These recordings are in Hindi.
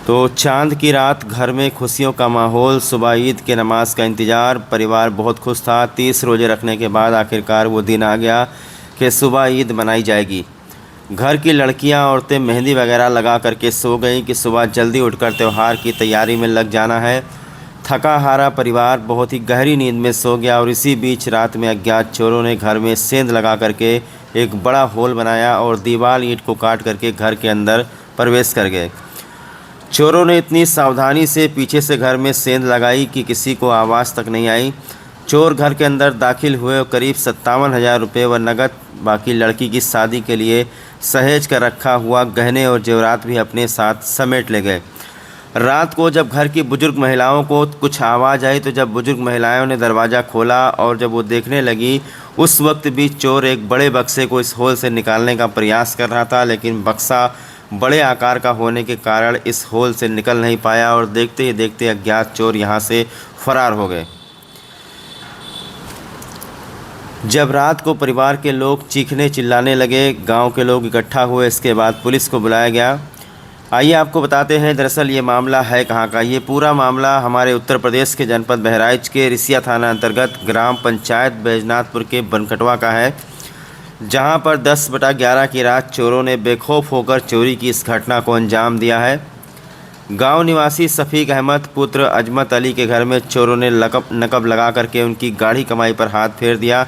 तो चांद की रात, घर में खुशियों का माहौल, सुबह ईद के नमाज का इंतज़ार। परिवार बहुत खुश था। 30 रोज़े रखने के बाद आखिरकार वो दिन आ गया कि सुबह ईद मनाई जाएगी। घर की लड़कियां, औरतें मेहंदी वगैरह लगा करके सो गईं कि सुबह जल्दी उठकर त्यौहार की तैयारी में लग जाना है। थका हारा परिवार बहुत ही गहरी नींद में सो गया और इसी बीच रात में अज्ञात चोरों ने घर में सेंध लगा करके एक बड़ा होल बनाया और दीवार ईंट को काट करके घर के अंदर प्रवेश कर गए। चोरों ने इतनी सावधानी से पीछे से घर में सेंध लगाई कि किसी को आवाज़ तक नहीं आई। चोर घर के अंदर दाखिल हुए और करीब 57,000 रुपये व नकद, बाकी लड़की की शादी के लिए सहेज कर रखा हुआ गहने और जेवरात भी अपने साथ समेट ले गए। रात को जब घर की बुजुर्ग महिलाओं को कुछ आवाज़ आई तो जब बुजुर्ग महिलाओं ने दरवाज़ा खोला और जब वो देखने लगी, उस वक्त भी चोर एक बड़े बक्से को इस होल से निकालने का प्रयास कर रहा था, लेकिन बक्सा बड़े आकार का होने के कारण इस होल से निकल नहीं पाया और देखते ही देखते अज्ञात चोर यहाँ से फरार हो गए। जब रात को परिवार के लोग चीखने चिल्लाने लगे, गांव के लोग इकट्ठा हुए, इसके बाद पुलिस को बुलाया गया। आइए आपको बताते हैं दरअसल ये मामला है कहाँ का। ये पूरा मामला हमारे उत्तर प्रदेश के जनपद बहराइच के रिसिया थाना अंतर्गत ग्राम पंचायत बैजनाथपुर के बनकटवा का है, जहां पर 10/11 की रात चोरों ने बेखौफ होकर चोरी की इस घटना को अंजाम दिया है। गांव निवासी शफीक अहमद पुत्र अजमत अली के घर में चोरों ने नकब लगा करके उनकी गाढ़ी कमाई पर हाथ फेर दिया।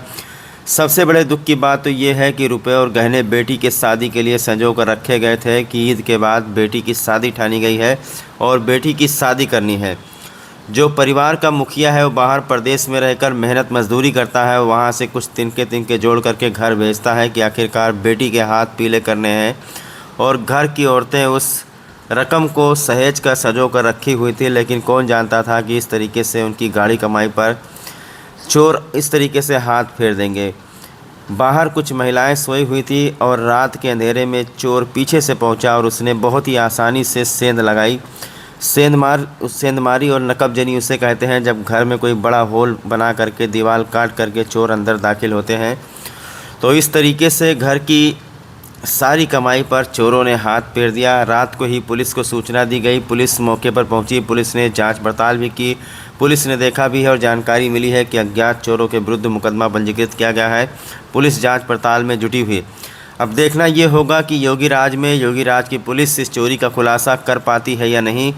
सबसे बड़े दुख की बात तो ये है कि रुपए और गहने बेटी के शादी के लिए संजो कर रखे गए थे कि ईद के बाद बेटी की शादी ठानी गई है और बेटी की शादी करनी है। जो परिवार का मुखिया है वो बाहर प्रदेश में रहकर मेहनत मजदूरी करता है, वहाँ से कुछ तिनके जोड़ करके घर भेजता है कि आखिरकार बेटी के हाथ पीले करने हैं। और घर की औरतें उस रकम को सहेज कर सजो कर रखी हुई थी, लेकिन कौन जानता था कि इस तरीके से उनकी गाढ़ी कमाई पर चोर इस तरीके से हाथ फेर देंगे। बाहर कुछ महिलाएं सोई हुई थी और रात के अंधेरे में चोर पीछे से पहुंचा और उसने बहुत ही आसानी से सेंध लगाई। सेंध मारी और नकबजनी उसे कहते हैं जब घर में कोई बड़ा होल बना करके दीवार काट करके चोर अंदर दाखिल होते हैं। तो इस तरीके से घर की सारी कमाई पर चोरों ने हाथ फेर दिया। रात को ही पुलिस को सूचना दी गई। पुलिस मौके पर पहुंची। पुलिस ने जांच पड़ताल भी की। पुलिस ने देखा भी है और जानकारी मिली है कि अज्ञात चोरों के विरुद्ध मुकदमा पंजीकृत किया गया है। पुलिस जांच पड़ताल में जुटी हुई। अब देखना ये होगा कि योगी राज की पुलिस इस चोरी का खुलासा कर पाती है या नहीं।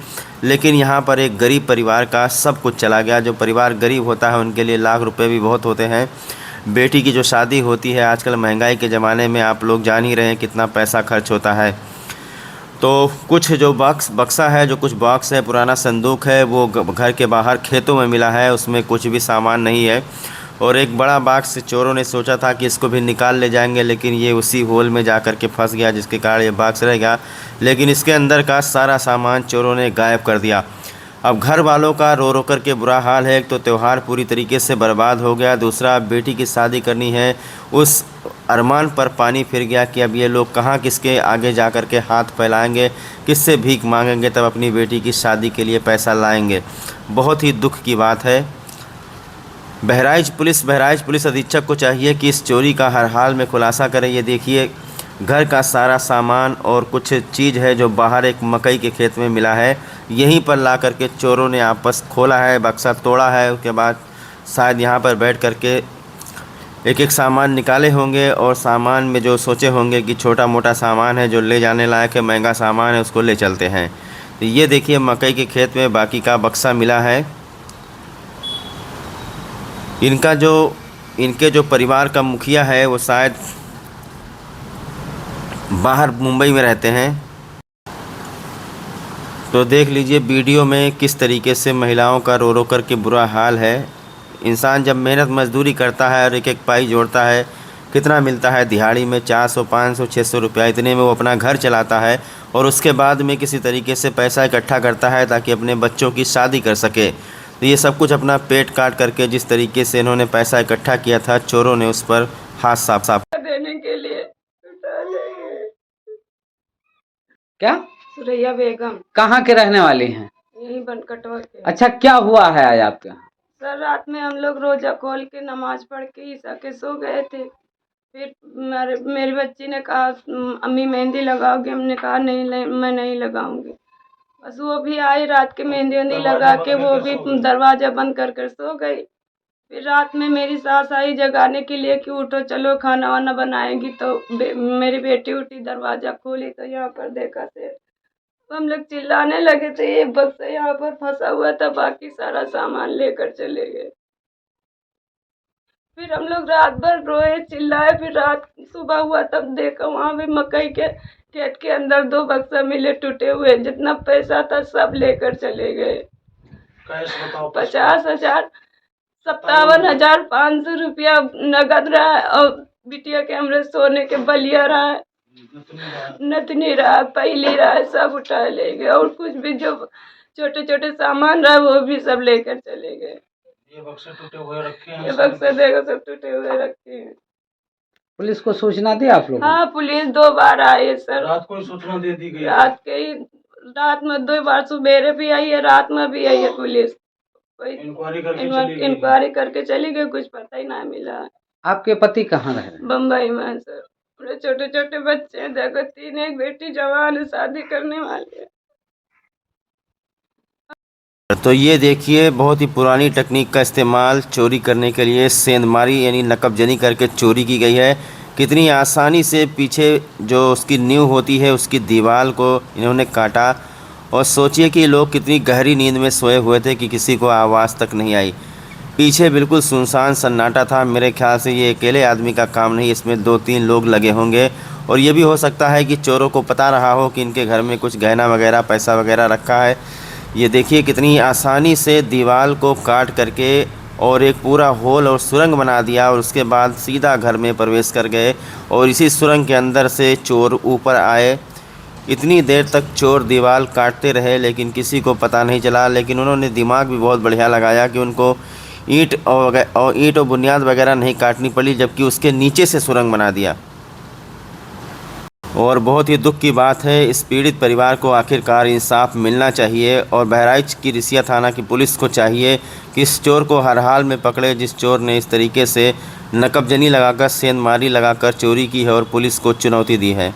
लेकिन यहाँ पर एक गरीब परिवार का सब कुछ चला गया। जो परिवार गरीब होता है उनके लिए लाख रुपए भी बहुत होते हैं। बेटी की जो शादी होती है, आजकल महंगाई के ज़माने में आप लोग जान ही रहे हैं कितना पैसा खर्च होता है। तो कुछ जो बक्सा है, जो कुछ बॉक्स है, पुराना संदूक है, वो घर के बाहर खेतों में मिला है। उसमें कुछ भी सामान नहीं है। और एक बड़ा बॉक्स चोरों ने सोचा था कि इसको भी निकाल ले जाएंगे, लेकिन ये उसी होल में जा कर के फंस गया, जिसके कारण ये बॉक्स रह गया। लेकिन इसके अंदर का सारा सामान चोरों ने गायब कर दिया। अब घर वालों का रो रो कर के बुरा हाल है। एक तो त्यौहार पूरी तरीके से बर्बाद हो गया, दूसरा बेटी की शादी करनी है, उस अरमान पर पानी फिर गया कि अब ये लोग कहाँ किसके आगे जा कर के हाथ फैलाएंगे, किससे भीख मांगेंगे, तब अपनी बेटी की शादी के लिए पैसा लाएंगे। बहुत ही दुख की बात है। बहराइच पुलिस अधीक्षक को चाहिए कि इस चोरी का हर हाल में खुलासा करें। ये देखिए, घर का सारा सामान और कुछ चीज़ है जो बाहर एक मकई के खेत में मिला है, यहीं पर ला करके चोरों ने आपस खोला है, बक्सा तोड़ा है। उसके बाद शायद यहाँ पर बैठ करके एक एक सामान निकाले होंगे और सामान में जो सोचे होंगे कि छोटा मोटा सामान है जो ले जाने लायक है, महंगा सामान है, उसको ले चलते हैं। तो ये देखिए, मकई के खेत में बाकी का बक्सा मिला है। इनके जो परिवार का मुखिया है वो शायद बाहर मुंबई में रहते हैं। तो देख लीजिए वीडियो में किस तरीके से महिलाओं का रो रो कर के बुरा हाल है। इंसान जब मेहनत मजदूरी करता है और एक एक पाई जोड़ता है, कितना मिलता है दिहाड़ी में? 400, 500, 600 रुपया, इतने में वो अपना घर चलाता है और उसके बाद में किसी तरीके से पैसा इकट्ठा करता है ताकि अपने बच्चों की शादी कर सके। तो ये सब कुछ अपना पेट काट करके जिस तरीके से इन्होंने पैसा इकट्ठा किया था, चोरों ने उस पर हाथ साफ देने के लिए डालेंगे। क्या? सुरैया बेगम। कहाँ के रहने वाली हैं? यही बनकटवा के। अच्छा, क्या हुआ है आज आपके यहाँ? सर, रात में हम लोग रोजा खोल के नमाज पढ़ के ईसा के सो गए थे। फिर मेरी बच्ची ने कहा, अम्मी मेहंदी लगाओगे? हमने कहा नहीं, मैं नहीं लगाऊंगी। बस वो भी आई रात के मेहंदी वेंदी लगा के, वो भी दरवाजा बंद कर कर सो गई। फिर रात में मेरी सास आई जगाने के लिए कि उठो चलो खाना वाना बनाएंगी, तो मेरी बेटी उठी, दरवाजा खोली तो यहाँ पर देखा थे। तो हम लोग चिल्लाने लगे थे, एक बक्सा यहाँ पर फंसा हुआ था, बाकी सारा सामान लेकर चले गए। फिर हम लोग रात भर रोए चिल्लाए, फिर रात सुबह हुआ तब देखा वहाँ पे मकई के खेत के अंदर 2 बक्सा मिले टूटे हुए, जितना पैसा था सब लेकर चले गए। 50,000 57,500 रुपया नगद रहा है, और बिटिया के हमरे सोने के बलिया रहा है, नथनी रहा है, पहली रहा है, सब उठा ले गए। और कुछ भी जो छोटे छोटे सामान रहा वो भी सब लेकर चले गए। ये बक्से टूटे हुए रखे हैं, ये बक्से देखो सब टूटे हुए रखे हैं। पुलिस को सूचना दी आप लोग? हाँ, पुलिस 2 बार आई है सर। रात को ही सूचना दे दी गई? रात में 2 बार, सुबेरे भी आई है, रात में भी आई है पुलिस। कोई इंक्वायरी करके चली गई, कुछ पता ही ना मिला। आपके पति कहाँ रह रहे हैं? बम्बई में सर। मेरे छोटे छोटे बच्चे हैं, देखो 3, एक बेटी जवान है, शादी करने वाली है। तो ये देखिए, बहुत ही पुरानी टेक्निक का इस्तेमाल चोरी करने के लिए, सेंधमारी यानी नकबजनी करके चोरी की गई है। कितनी आसानी से पीछे जो उसकी नींव होती है उसकी दीवार को इन्होंने काटा, और सोचिए कि लोग कितनी गहरी नींद में सोए हुए थे कि किसी को आवाज़ तक नहीं आई। पीछे बिल्कुल सुनसान सन्नाटा था। मेरे ख्याल से ये अकेले आदमी का काम नहीं, इसमें 2-3 लोग लगे होंगे, और ये भी हो सकता है कि चोरों को पता रहा हो कि इनके घर में कुछ गहना वगैरह, पैसा वगैरह रखा है। ये देखिए कितनी आसानी से दीवार को काट करके और एक पूरा होल और सुरंग बना दिया, और उसके बाद सीधा घर में प्रवेश कर गए, और इसी सुरंग के अंदर से चोर ऊपर आए। इतनी देर तक चोर दीवार काटते रहे लेकिन किसी को पता नहीं चला। लेकिन उन्होंने दिमाग भी बहुत बढ़िया लगाया कि उनको ईंट और बुनियाद वगैरह नहीं काटनी पड़ी, जबकि उसके नीचे से सुरंग बना दिया। और बहुत ही दुख की बात है, इस पीड़ित परिवार को आखिरकार इंसाफ मिलना चाहिए, और बहराइच की रिसिया थाना की पुलिस को चाहिए कि इस चोर को हर हाल में पकड़े, जिस चोर ने इस तरीके से नकबजनी लगाकर, सेंधमारी लगाकर चोरी की है और पुलिस को चुनौती दी है।